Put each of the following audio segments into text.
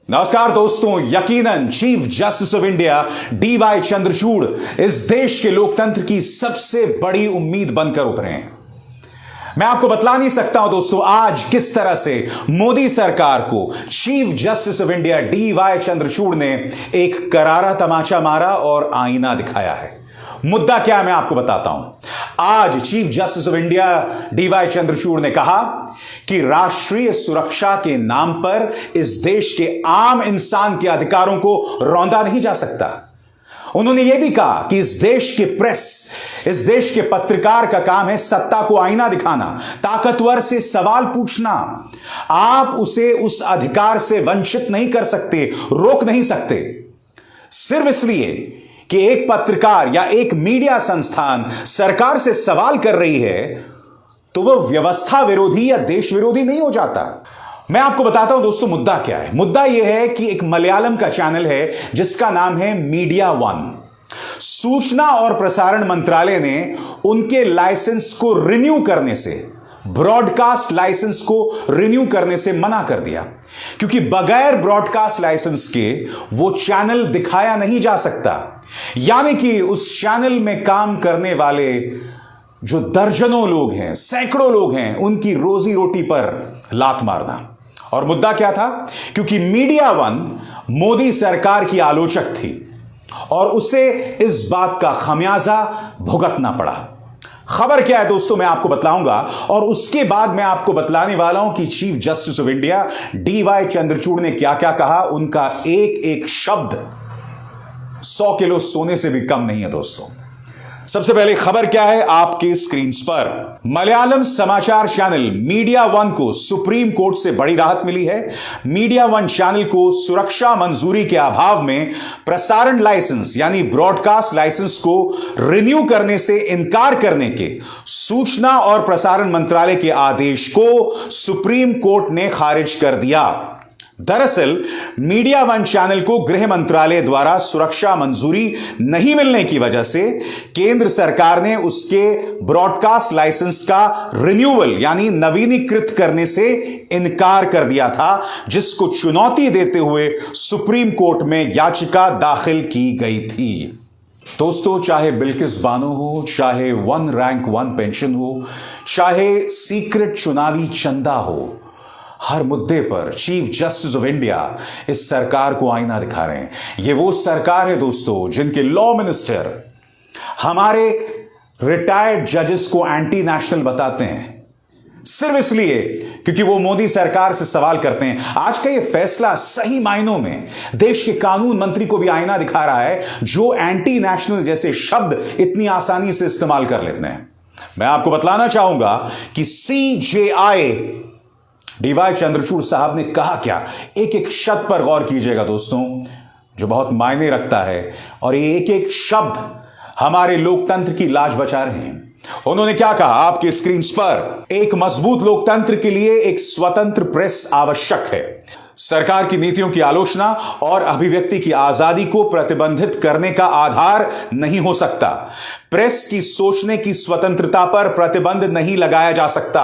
नमस्कार दोस्तों, यकीनन chief justice of India D Y Chandrachud इस देश के लोकतंत्र की सबसे बड़ी उम्मीद बनकर उभरे हैं। मैं आपको बतला नहीं सकता हूं दोस्तों आज किस तरह से मोदी सरकार को chief justice of India D Y Chandrachud ने एक करारा तमाचा मारा और आईना दिखाया है। मुद्दा क्या है मैं आपको बताता हूं। आज chief justice of India D Y Chandrachud ने कहा कि राष्ट्रीय सुरक्षा के नाम पर इस देश के आम इंसान के अधिकारों को रौंदा नहीं जा सकता। उन्होंने यह भी कहा कि इस देश के प्रेस, इस देश के पत्रकार का काम है सत्ता को आईना दिखाना, ताकतवर से सवाल पूछना। आप उसे उस अधिकार से वंचित नहीं कर सकते, रोक नहीं सकते, सिर्फ इसलिए कि एक पत्रकार या एक मीडिया संस्थान सरकार से सवाल कर रही है तो वह व्यवस्था विरोधी या देश विरोधी नहीं हो जाता। मैं आपको बताता हूं दोस्तों मुद्दा क्या है। मुद्दा यह है कि एक मलयालम का चैनल है जिसका नाम है मीडिया वन। सूचना और प्रसारण मंत्रालय ने उनके लाइसेंस को रिन्यू करने से, ब्रॉडकास्ट लाइसेंस को रिन्यू करने से मना कर दिया, क्योंकि बगैर ब्रॉडकास्ट लाइसेंस के वो चैनल दिखाया नहीं जा सकता। यानी कि उस चैनल में काम करने वाले जो दर्जनों लोग हैं, सैकड़ों लोग हैं, उनकी रोजी रोटी पर लात मारना। और मुद्दा क्या था? क्योंकि मीडिया वन मोदी सरकार की आलोचक थी और उसे इस बात का खमियाजा भुगतना पड़ा। खबर क्या है दोस्तों मैं आपको बतलाऊंगा और उसके बाद मैं आपको बतलाने वाला हूं कि chief justice of India D Y Chandrachud ने क्या क्या कहा। उनका एक एक शब्द 100 किलो सोने से भी कम नहीं है दोस्तों। सबसे पहले खबर क्या है आपके स्क्रीन पर। मलयालम समाचार चैनल मीडिया वन को सुप्रीम कोर्ट से बड़ी राहत मिली है। मीडिया वन चैनल को सुरक्षा मंजूरी के अभाव में प्रसारण लाइसेंस यानी ब्रॉडकास्ट लाइसेंस को रिन्यू करने से इनकार करने के सूचना और प्रसारण मंत्रालय के आदेश को सुप्रीम कोर्ट ने खारिज कर दिया। दरअसल मीडिया वन चैनल को गृह मंत्रालय द्वारा सुरक्षा मंजूरी नहीं मिलने की वजह से केंद्र सरकार ने उसके ब्रॉडकास्ट लाइसेंस का रिन्यूअल यानी नवीनीकृत करने से इनकार कर दिया था, जिसको चुनौती देते हुए सुप्रीम कोर्ट में याचिका दाखिल की गई थी। दोस्तों, चाहे बिल्किस बानो हो, चाहे वन रैंक वन पेंशन हो, चाहे सीक्रेट चुनावी चंदा हो, हर मुद्दे पर चीफ जस्टिस ऑफ इंडिया इस सरकार को आईना दिखा रहे हैं। यह वो सरकार है दोस्तों जिनके लॉ मिनिस्टर हमारे रिटायर्ड जजेस को एंटी नेशनल बताते हैं, सिर्फ इसलिए क्योंकि वो मोदी सरकार से सवाल करते हैं। आज का ये फैसला सही मायनों में देश के कानून मंत्री को भी आईना दिखा रहा है, जो एंटी नेशनल जैसे शब्द इतनी आसानी से इस्तेमाल कर लेते हैं। मैं आपको बतलाना चाहूंगा कि सीजेआई डीवाई चंद्रचूड़ साहब ने कहा क्या। एक एक शब्द पर गौर कीजिएगा दोस्तों, जो बहुत मायने रखता है और ये एक एक शब्द हमारे लोकतंत्र की लाज बचा रहे हैं। उन्होंने क्या कहा आपके स्क्रीन पर। एक मजबूत लोकतंत्र के लिए एक स्वतंत्र प्रेस आवश्यक है। सरकार की नीतियों की आलोचना और अभिव्यक्ति की आजादी को प्रतिबंधित करने का आधार नहीं हो सकता। प्रेस की सोचने की स्वतंत्रता पर प्रतिबंध नहीं लगाया जा सकता।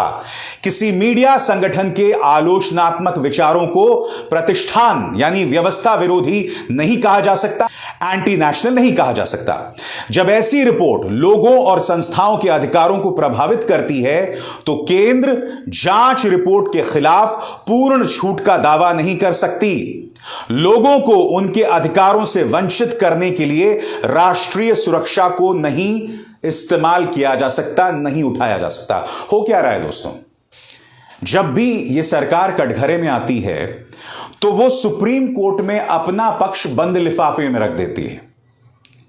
किसी मीडिया संगठन के आलोचनात्मक विचारों को प्रतिष्ठान यानी व्यवस्था विरोधी नहीं कहा जा सकता, एंटी नेशनल नहीं कहा जा सकता। जब ऐसी रिपोर्ट लोगों और संस्थाओं के अधिकारों को प्रभावित करती है तो केंद्र जांच रिपोर्ट के खिलाफ पूर्ण छूट का दावा नहीं कर सकती। लोगों को उनके अधिकारों से वंचित करने के लिए राष्ट्रीय सुरक्षा को नहीं इस्तेमाल किया जा सकता, नहीं उठाया जा सकता। हो क्या रहा है दोस्तों, जब भी यह सरकार कटघरे में आती है तो वो सुप्रीम कोर्ट में अपना पक्ष बंद लिफाफे में रख देती है।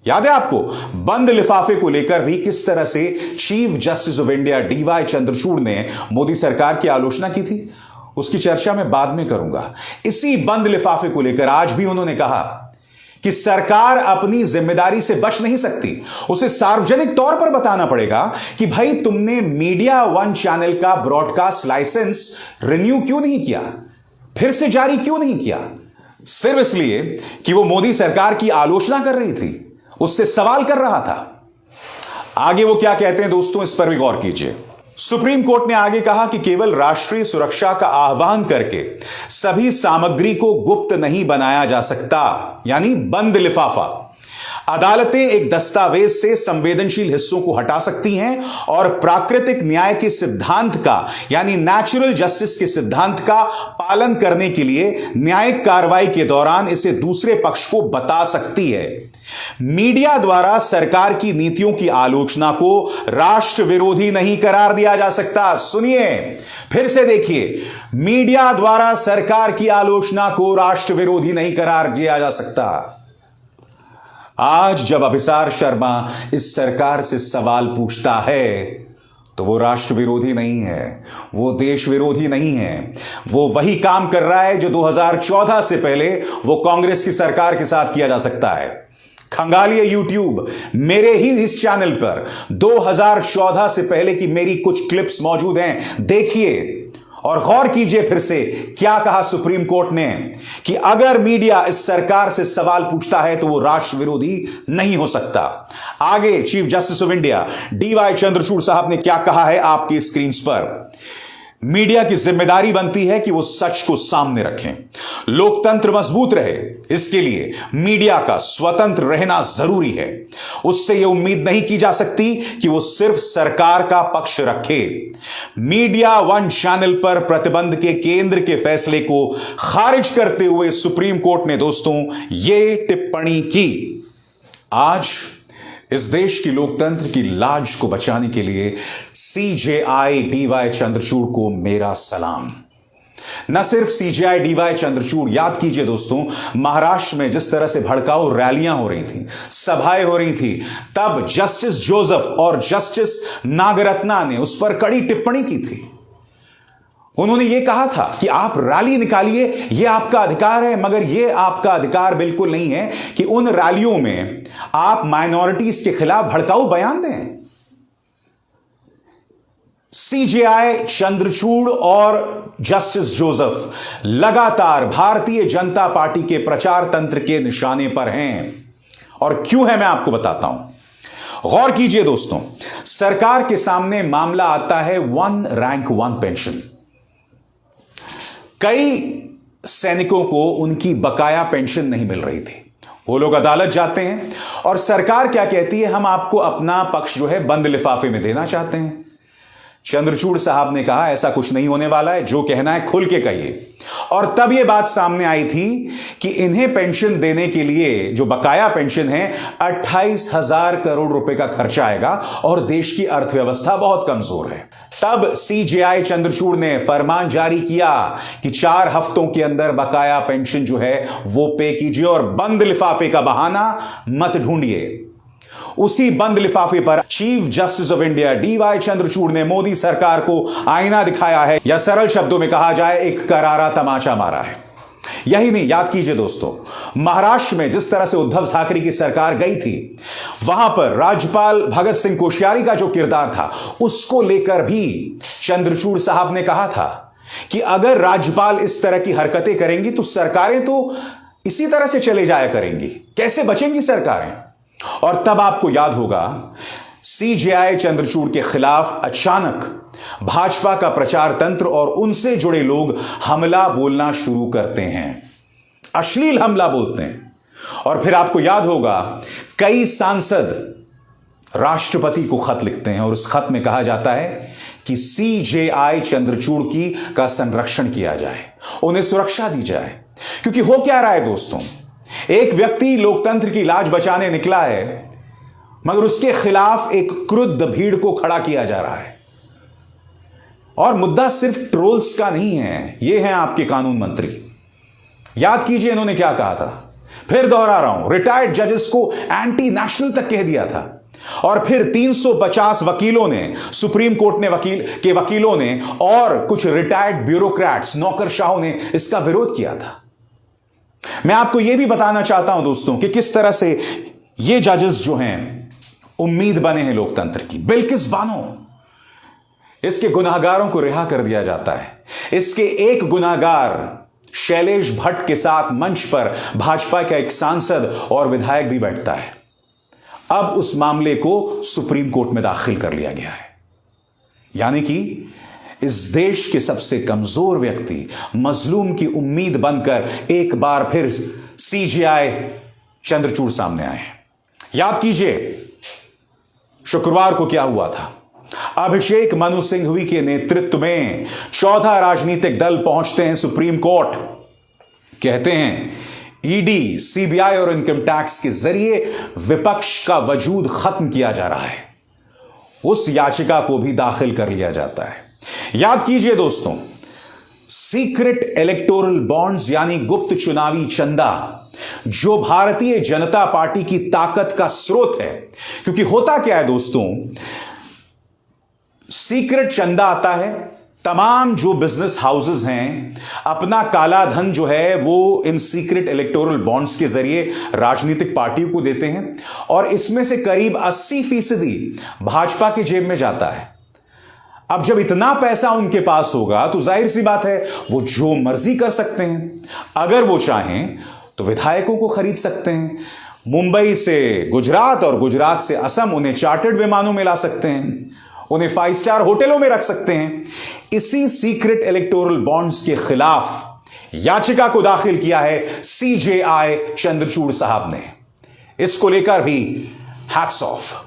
याद है आपको बंद लिफाफे को लेकर भी किस तरह से chief justice of India D Y Chandrachud ने मोदी सरकार की आलोचना की थी। उसकी चर्चा मैं बाद में करूंगा। इसी बंद लिफाफे को लेकर आज भी उन्होंने कहा कि सरकार अपनी जिम्मेदारी से बच नहीं सकती। उसे सार्वजनिक तौर पर बताना पड़ेगा कि भाई तुमने मीडिया वन चैनल का ब्रॉडकास्ट लाइसेंस रिन्यू क्यों नहीं किया, फिर से जारी क्यों नहीं किया, सिर्फ इसलिए कि वो मोदी सरकार की आलोचना कर रही थी, उससे सवाल कर रहा था। आगे वो क्या कहते हैं दोस्तों, इस पर भी गौर कीजिए। सुप्रीम कोर्ट ने आगे कहा कि केवल राष्ट्रीय सुरक्षा का आह्वान करके सभी सामग्री को गुप्त नहीं बनाया जा सकता, यानी बंद लिफाफा। अदालतें एक दस्तावेज से संवेदनशील हिस्सों को हटा सकती हैं और प्राकृतिक न्याय के सिद्धांत का, यानी नेचुरल जस्टिस के सिद्धांत का पालन करने के लिए न्यायिक कार्रवाई के दौरान इसे दूसरे पक्ष को बता सकती है। मीडिया द्वारा सरकार की नीतियों की आलोचना को राष्ट्र विरोधी नहीं करार दिया जा सकता। सुनिए, फिर से देखिए, मीडिया द्वारा सरकार की आलोचना को राष्ट्र विरोधी नहीं करार दिया जा सकता। आज जब अभिसार शर्मा इस सरकार से सवाल पूछता है तो वो राष्ट्र विरोधी नहीं है, वो देश विरोधी नहीं है, वो वही काम कर रहा है जो 2014 से पहले वो कांग्रेस की सरकार के साथ किया जा सकता है। खंगालिए यूट्यूब, मेरे ही इस चैनल पर 2014 से पहले की मेरी कुछ क्लिप्स मौजूद हैं, देखिए और गौर कीजिए फिर से क्या कहा सुप्रीम कोर्ट ने कि अगर मीडिया इस सरकार से सवाल पूछता है तो वो राष्ट्र विरोधी नहीं हो सकता। आगे chief justice of India D Y Chandrachud साहब ने क्या कहा है आपकी स्क्रीन पर। मीडिया की जिम्मेदारी बनती है कि वो सच को सामने रखें, लोकतंत्र मजबूत रहे, इसके लिए मीडिया का स्वतंत्र रहना जरूरी है। उससे यह उम्मीद नहीं की जा सकती कि वो सिर्फ सरकार का पक्ष रखे। मीडिया वन चैनल पर प्रतिबंध के केंद्र के फैसले को खारिज करते हुए सुप्रीम कोर्ट ने दोस्तों ये टिप्पणी की। आज इस देश की लोकतंत्र की लाज को बचाने के लिए सीजेआई डीवाई चंद्रचूड़ को मेरा सलाम। न सिर्फ सीजेआई डीवाई चंद्रचूड़, याद कीजिए दोस्तों, महाराष्ट्र में जिस तरह से भड़काऊ रैलियां हो रही थी, सभाएं हो रही थी, तब जस्टिस जोसेफ और जस्टिस नागरत्ना ने उस पर कड़ी टिप्पणी की थी। उन्होंने यह कहा था कि आप रैली निकालिए, यह आपका अधिकार है, मगर यह आपका अधिकार बिल्कुल नहीं है कि उन रैलियों में आप माइनॉरिटीज के खिलाफ भड़काऊ बयान दें। सीजेआई चंद्रचूड़ और जस्टिस जोसेफ लगातार भारतीय जनता पार्टी के प्रचार तंत्र के निशाने पर हैं। और क्यों है मैं आपको बताता हूं। गौर कीजिए दोस्तों, सरकार के सामने मामला आता है 1 रैंक 1 पेंशन। कई सैनिकों को उनकी बकाया पेंशन नहीं मिल रही थी। वो लोग अदालत जाते हैं और सरकार क्या कहती है, हम आपको अपना पक्ष जो है बंद लिफाफे में देना चाहते हैं। चंद्रचूड़ साहब ने कहा ऐसा कुछ नहीं होने वाला है, जो कहना है खुल के कहिए। और तब यह बात सामने आई थी कि इन्हें पेंशन देने के लिए जो बकाया पेंशन है 28,000 करोड़ रुपए का खर्चा आएगा और देश की अर्थव्यवस्था बहुत कमजोर है। तब सीजेआई चंद्रचूड़ ने फरमान जारी किया कि 4 हफ्तों के अंदर बकाया पेंशन जो है वो पे कीजिए और बंद लिफाफे का बहाना मत ढूंढिए। उसी बंद लिफाफे पर chief justice of India D Y Chandrachud ने मोदी सरकार को आईना दिखाया है, या सरल शब्दों में कहा जाए एक करारा तमाचा मारा है। यही नहीं, याद कीजिए दोस्तों, महाराष्ट्र में जिस तरह से उद्धव ठाकरे की सरकार गई थी, वहां पर राज्यपाल भगत सिंह कोश्यारी का जो किरदार था उसको लेकर भी चंद्रचूड़ साहब ने कहा था कि अगर राज्यपाल इस तरह की हरकतें करेंगी तो सरकारें तो इसी तरह से चले जाया करेंगी, कैसे बचेंगी सरकारें। और तब आपको याद होगा सीजेआई चंद्रचूड़ के खिलाफ अचानक भाजपा का प्रचार तंत्र और उनसे जुड़े लोग हमला बोलना शुरू करते हैं, अश्लील हमला बोलते हैं। और फिर आपको याद होगा कई सांसद राष्ट्रपति को खत लिखते हैं और उस खत में कहा जाता है कि सीजेआई चंद्रचूड़ का संरक्षण किया जाए, उन्हें सुरक्षा दी जाए। क्योंकि हो क्या रहा है दोस्तों, एक व्यक्ति लोकतंत्र की लाज बचाने निकला है, मगर उसके खिलाफ एक क्रुद्ध भीड़ को खड़ा किया जा रहा है। और मुद्दा सिर्फ ट्रोल्स का नहीं है, ये हैं आपके कानून मंत्री। याद कीजिए इन्होंने क्या कहा था, फिर दोहरा रहा हूं, रिटायर्ड जजेस को एंटी नेशनल तक कह दिया था। और फिर 350 वकीलों ने, सुप्रीम कोर्ट ने वकीलों ने और कुछ रिटायर्ड ब्यूरोक्रेट्स, नौकरशाहों ने इसका विरोध किया था। मैं आपको यह भी बताना चाहता हूं दोस्तों कि किस तरह से ये जजेस जो हैं उम्मीद बने हैं लोकतंत्र की। बिल्किस बानो, इसके गुनाहगारों को रिहा कर दिया जाता है। इसके एक गुनाहगार शैलेश भट्ट के साथ मंच पर भाजपा का एक सांसद और विधायक भी बैठता है। अब उस मामले को सुप्रीम कोर्ट में दाखिल कर लिया गया है। यानी कि इस देश के सबसे कमजोर व्यक्ति, मजलूम की उम्मीद बनकर एक बार फिर सीजेआई चंद्रचूड़ सामने आए। याद कीजिए शुक्रवार को क्या हुआ था। अभिषेक मनु सिंघवी के नेतृत्व में 14 राजनीतिक दल पहुंचते हैं सुप्रीम कोर्ट। कहते हैं ईडी, सीबीआई और इनकम टैक्स के जरिए विपक्ष का वजूद खत्म किया जा रहा है। उस याचिका को भी दाखिल कर लिया जाता है। याद कीजिए दोस्तों, सीक्रेट इलेक्टोरल बॉन्ड्स यानी गुप्त चुनावी चंदा, जो भारतीय जनता पार्टी की ताकत का स्रोत है। क्योंकि होता क्या है दोस्तों, सीक्रेट चंदा आता है, तमाम जो बिजनेस हाउसेस हैं अपना काला धन जो है वो इन सीक्रेट इलेक्टोरल बॉन्ड्स के जरिए राजनीतिक पार्टियों को देते हैं और इसमें से करीब 80% भाजपा की जेब में जाता है। अब जब इतना पैसा उनके पास होगा तो जाहिर सी बात है वो जो मर्जी कर सकते हैं। अगर वो चाहें तो विधायकों को खरीद सकते हैं, मुंबई से गुजरात और गुजरात से असम उन्हें चार्टर्ड विमानों में ला सकते हैं, उन्हें 5 स्टार होटलों में रख सकते हैं। इसी सीक्रेट इलेक्टोरल बॉन्ड्स के खिलाफ याचिका को दाखिल किया है सीजेआई चंद्रचूड़ साहब ने। इसको लेकर भी हैट्स ऑफ।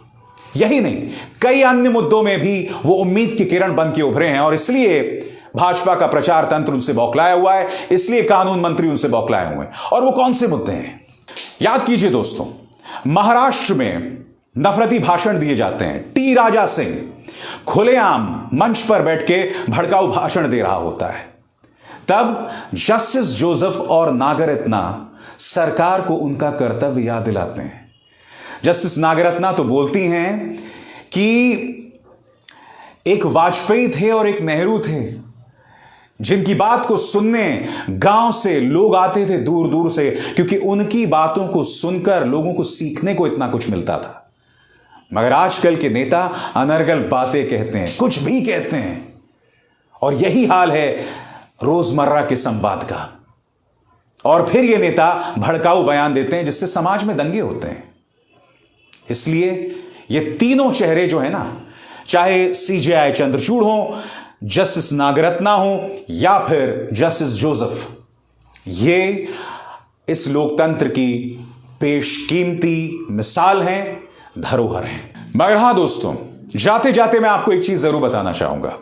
यही नहीं, कई अन्य मुद्दों में भी वो उम्मीद की किरण बन के उभरे हैं और इसलिए भाजपा का प्रचार तंत्र उनसे बौखलाया हुआ है, इसलिए कानून मंत्री उनसे बौखलाए हुए हैं। और वो कौन से मुद्दे हैं? याद कीजिए दोस्तों, महाराष्ट्र में नफरती भाषण दिए जाते हैं। टी राजा सिंह खुलेआम मंच पर बैठ के भड़काऊ भाषण दे रहा होता है। तब जस्टिस जोसेफ और नागरत्ना सरकार को उनका कर्तव्य याद दिलाते हैं। जस्टिस नागरत्ना तो बोलती हैं कि एक वाजपेयी थे और एक नेहरू थे, जिनकी बात को सुनने गांव से लोग आते थे दूर दूर से, क्योंकि उनकी बातों को सुनकर लोगों को सीखने को इतना कुछ मिलता था। मगर आजकल के नेता अनर्गल बातें कहते हैं, कुछ भी कहते हैं, और यही हाल है रोजमर्रा के संवाद का। और फिर ये नेता भड़काऊ बयान देते हैं जिससे समाज में दंगे होते हैं। इसलिए ये तीनों चेहरे जो है ना, चाहे सीजेआई चंद्रचूड़ हो, जस्टिस नागरत्ना हो या फिर जस्टिस जोसेफ, ये इस लोकतंत्र की बेशकीमती मिसाल हैं, धरोहर हैं। मगर हां दोस्तों, जाते जाते मैं आपको एक चीज जरूर बताना चाहूंगा।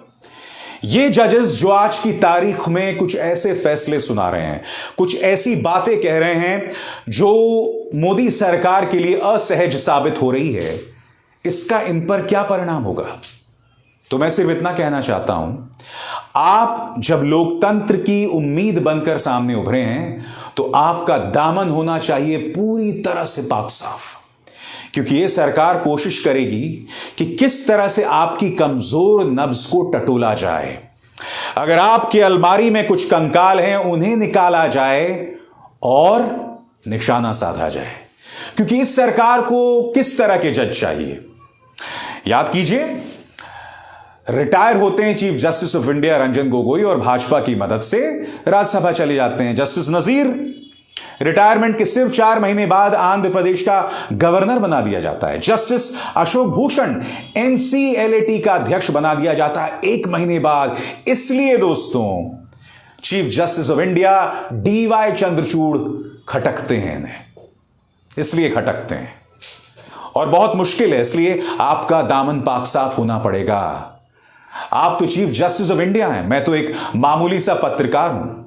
ये जजेस जो आज की तारीख में कुछ ऐसे फैसले सुना रहे हैं, कुछ ऐसी बातें कह रहे हैं जो मोदी सरकार के लिए असहज साबित हो रही है, इसका इन पर क्या परिणाम होगा? तो मैं सिर्फ इतना कहना चाहता हूं, आप जब लोकतंत्र की उम्मीद बनकर सामने उभरे हैं तो आपका दामन होना चाहिए पूरी तरह से पाक साफ। क्योंकि यह सरकार कोशिश करेगी कि किस तरह से आपकी कमजोर नब्ज को टटोला जाए। अगर आपके अलमारी में कुछ कंकाल हैं, उन्हें निकाला जाए और निशाना साधा जाए। क्योंकि इस सरकार को किस तरह के जज चाहिए? याद कीजिए, रिटायर होते हैं chief justice of India Ranjan Gogoi और भाजपा की मदद से राज्यसभा चले जाते हैं। जस्टिस नजीर रिटायरमेंट के सिर्फ 4 महीने बाद आंध्र प्रदेश का गवर्नर बना दिया जाता है। जस्टिस अशोक भूषण एनसीएलएटी का अध्यक्ष बना दिया जाता है 1 महीने बाद। इसलिए दोस्तों, chief justice of India D Y Chandrachud खटकते हैं इन्हें, इसलिए खटकते हैं और बहुत मुश्किल है। इसलिए आपका दामन पाक साफ होना पड़ेगा। आप तो चीफ जस्टिस ऑफ इंडिया हैं, मैं तो एक मामूली सा पत्रकार हूं।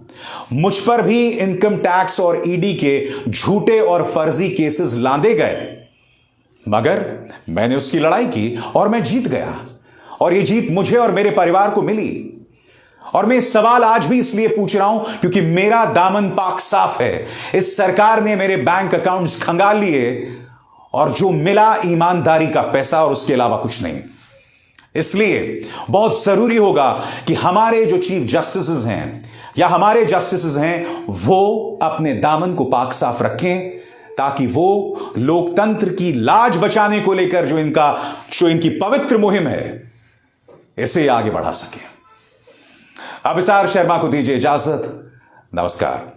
मुझ पर भी इनकम टैक्स और ईडी के झूठे और फर्जी केसेस लादे गए, मगर मैंने उसकी लड़ाई की और मैं जीत गया। और यह जीत मुझे और मेरे परिवार को मिली। और मैं इस सवाल आज भी इसलिए पूछ रहा हूं क्योंकि मेरा दामन पाक साफ है। इस सरकार ने मेरे बैंक अकाउंट्स खंगाल लिए और जो मिला ईमानदारी का पैसा और उसके अलावा कुछ नहीं। इसलिए बहुत जरूरी होगा कि हमारे जो चीफ जस्टिस हैं या हमारे जस्टिस हैं वो अपने दामन को पाक साफ रखें, ताकि वो लोकतंत्र की लाज बचाने को लेकर जो इनकी पवित्र मुहिम है, इसे आगे बढ़ा सके। अभिसार शर्मा को दीजिए इजाजत। नमस्कार।